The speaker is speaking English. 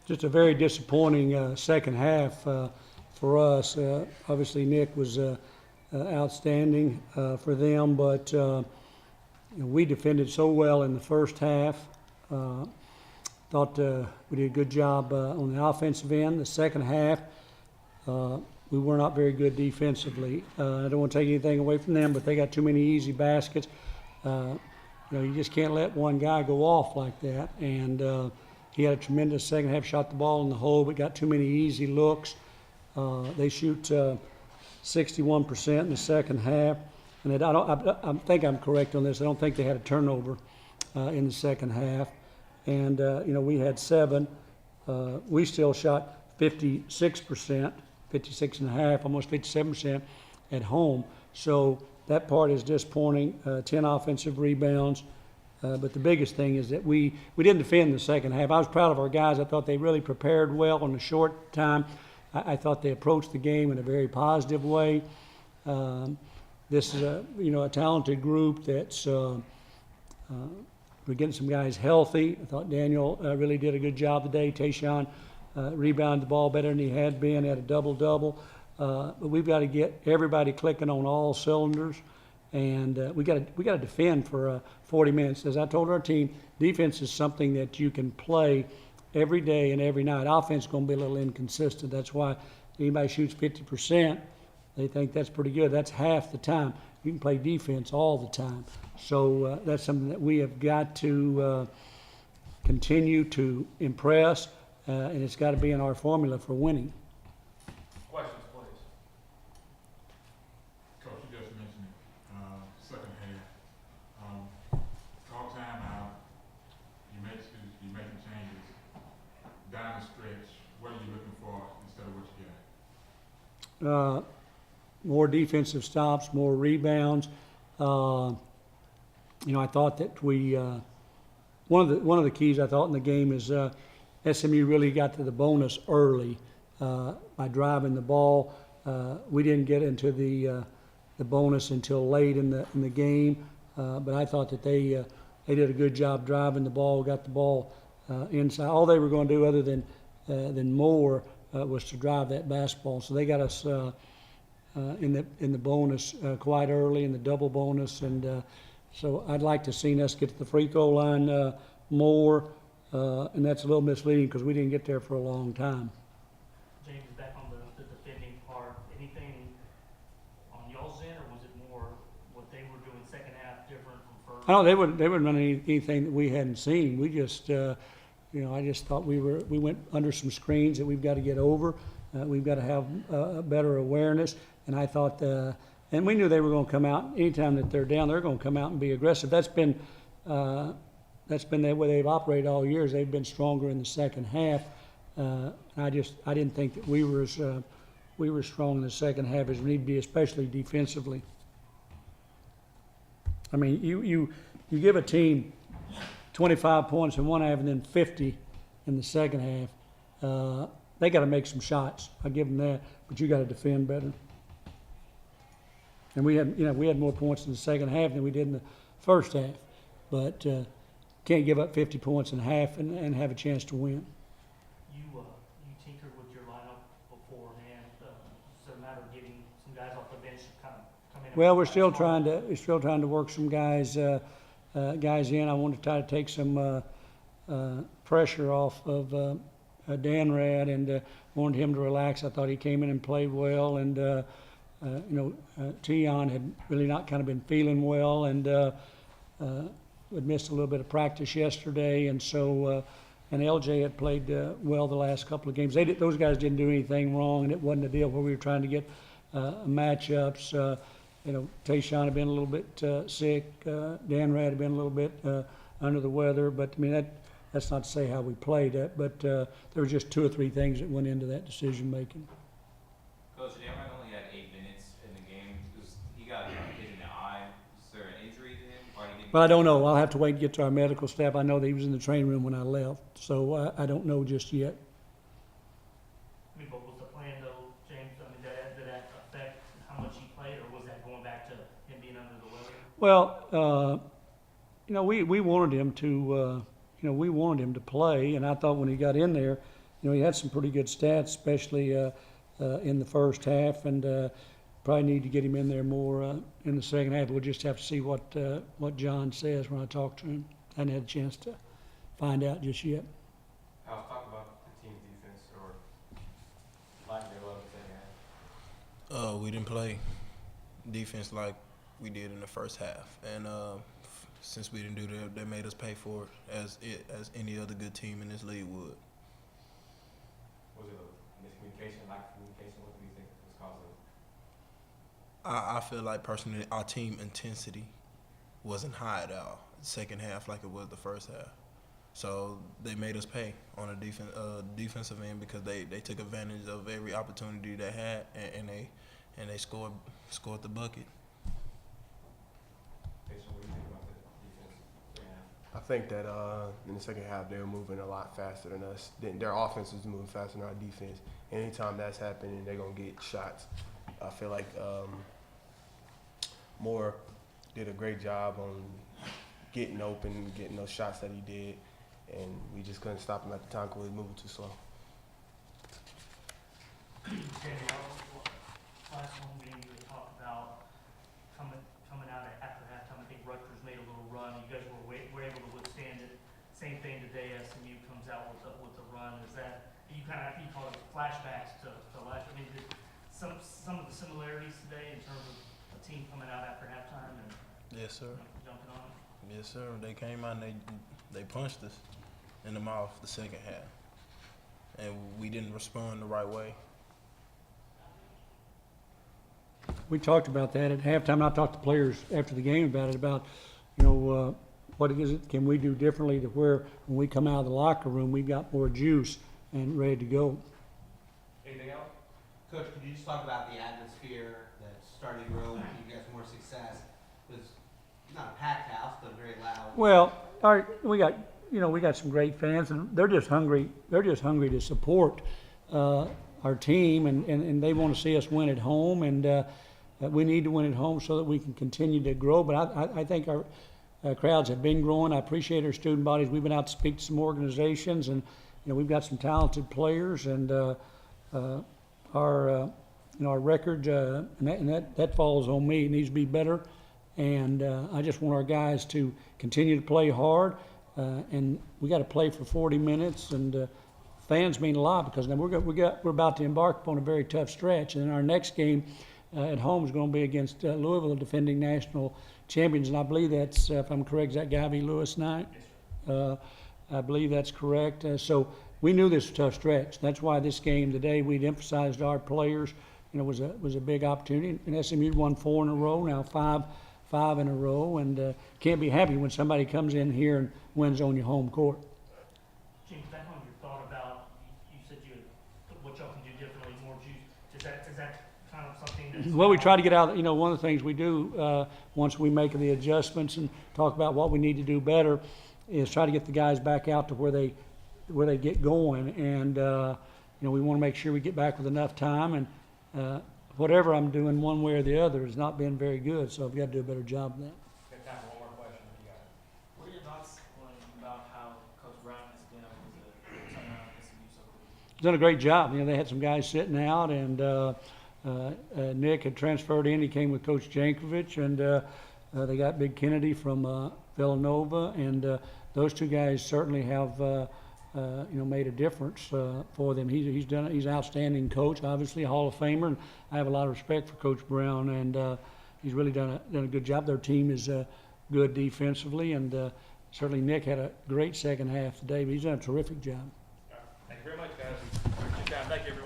just a very disappointing second half for us. Obviously, Nick was outstanding for them, but we defended so well in the first half. Thought we did a good job on the offensive end. The second half, we were not very good defensively. I don't want to take anything away from them, but they got too many easy baskets. You just can't let one guy go off like that. And he had a tremendous second half, shot the ball in the hole, but got too many easy looks. They shoot 61% in the second half. And I think I'm correct on this. I don't think they had a turnover in the second half. And, we had 7. We still shot 56%, 56.5%, almost 57% at home. So that part is disappointing. 10 offensive rebounds. But the biggest thing is that we didn't defend the second half. I was proud of our guys. I thought they really prepared well in a short time. I thought they approached the game in a very positive way. This is a talented group that's we're getting some guys healthy. I thought Daniel really did a good job today. Tayshaun rebounded the ball better than he had been. Had a double-double. But we've got to get everybody clicking on all cylinders, and we got to defend for 40 minutes. As I told our team, defense is something that you can play every day and every night. Offense is going to be a little inconsistent. That's why anybody shoots 50%, they think that's pretty good. That's half the time. You can play defense all the time. So that's something that we have got to continue to impress, and it's got to be in our formula for winning. Questions, please. Coach, you just mentioned it. Second half. Call timeout. You make some changes. Down the stretch, what are you looking for instead of what you got? More defensive stops, more rebounds. I thought that we one of the keys I thought in the game is SMU really got to the bonus early by driving the ball. We didn't get into the bonus until late in the game, but I thought that they did a good job driving the ball, got the ball inside. All they were going to do other than more was to drive that basketball. So they got us in the bonus quite early, in the double bonus, and so I'd like to see us get to the free throw line more, and that's a little misleading because we didn't get there for a long time. James, back on the defending part, anything on y'all's end, or was it more what they were doing second half different from first? I know they wouldn't run anything that we hadn't seen. We just, I just thought we went under some screens that we've got to get over. We've got to have a better awareness, and I thought, and we knew they were going to come out. Anytime that they're down, they're going to come out and be aggressive. That's been the way they've operated all years. They've been stronger in the second half. I didn't think that we were strong in the second half as we need to be, especially defensively. I mean, you give a team 25 points in one half and then 50 in the second half. They got to make some shots. I give them that, but you got to defend better. And we had more points in the second half than we did in the first half, but can't give up 50 points in half and have a chance to win. You tinkered with your lineup beforehand. Is it a matter of getting some guys off the bench to kind of come in? Well, we're still trying to work some guys in. I want to try to take some pressure off of Dan Rad, and wanted him to relax. I thought he came in and played well, and Tion had really not kind of been feeling well, and had missed a little bit of practice yesterday, and so and LJ had played well the last couple of games. Those guys didn't do anything wrong, and it wasn't a deal where we were trying to get matchups. Tayshaun had been a little bit sick. Dan Rad had been a little bit under the weather, but I mean that's not to say how we played it, but there were just 2 or 3 things that went into that decision making. Coach, Dan Rad only had 8 minutes in the game because he got hit in the eye. Is there an injury to him? Why did he Well, I don't know. I'll have to wait and get to our medical staff. I know that he was in the training room when I left, so I don't know just yet. I mean, but was the plan though, James? I mean, did that affect how much he played, or was that going back to him being under the weather? Well, we wanted him to, we wanted him to play, and I thought when he got in there, he had some pretty good stats, especially in the first half, and probably need to get him in there more in the second half. We'll just have to see what John says when I talk to him. I hadn't had a chance to find out just yet. I was talking about the team's defense or lack thereof in the second half. We didn't play defense like we did in the first half, and since we didn't do that, they made us pay for it as any other good team in this league would. Was it a miscommunication, lack of communication? What do you think was caused of? I feel like personally our team intensity wasn't high at all second half like it was the first half. So they made us pay on a defensive end because they took advantage of every opportunity they had and they scored the bucket. Jason, what do you think about the defense second half? I think that in the second half they were moving a lot faster than us. Their offense was moving faster than our defense. Anytime that's happening, they're gonna get shots. I feel like Moore did a great job on getting open, getting those shots that he did, and we just couldn't stop him at the time because we were moving too slow. Last home game you had talked about coming out after halftime. I think Rutgers made a little run. You guys were able to withstand it. Same thing today. SMU comes out with a run. Is that you call it flashbacks to last? I mean, did some of the similarities today in terms of a team coming out after halftime and Yes, sir. jumping on it? Yes, sir. They came out and they punched us in the mouth the second half, and we didn't respond the right way. We talked about that at halftime. I talked to players after the game about it, what is it, can we do differently to where when we come out of the locker room, we've got more juice and ready to go. Anything else? Coach, could you just talk about the atmosphere that's starting to grow, you guys more success? It was not a packed house, but very loud. Well, we got some great fans, and they're just hungry. They're just hungry to support our team, and they want to see us win at home, and we need to win at home so that we can continue to grow. But I think our crowds have been growing. I appreciate our student bodies. We've been out to speak to some organizations, and we've got some talented players, and our record, and that falls on me. It needs to be better, and I just want our guys to continue to play hard, and we got to play for 40 minutes, and fans mean a lot because now we're about to embark upon a very tough stretch, and then our next game at home is going to be against Louisville, the defending national champions, and I believe that's, if I'm correct, is that Gabby Lewis night? I believe that's correct. So we knew this was a tough stretch. That's why this game today we'd emphasized our players. Was a big opportunity. And SMU won 4 in a row, now five in a row, and can't be happy when somebody comes in here and wins on your home court. James, back on your thought about, you said what y'all can do differently, more juice. Is that kind of something that's... Well, we try to get out, one of the things we do once we make the adjustments and talk about what we need to do better is try to get the guys back out to where they get going. And, we want to make sure we get back with enough time. And whatever I'm doing one way or the other has not been very good, so I've got to do a better job of that. Got time for one more question if you got it. What are your thoughts about how Coach Brown has been able to turn around SMU so quickly? He's done a great job. They had some guys sitting out, and Nick had transferred in. He came with Coach Jankovic, and they got Big Kennedy from Villanova, and those two guys certainly have made a difference for them. He's an outstanding coach, obviously a Hall of Famer, and I have a lot of respect for Coach Brown, and he's really done a good job. Their team is good defensively, and certainly Nick had a great second half today, but he's done a terrific job. Thank you very much, guys. Good job. Thank you, everyone.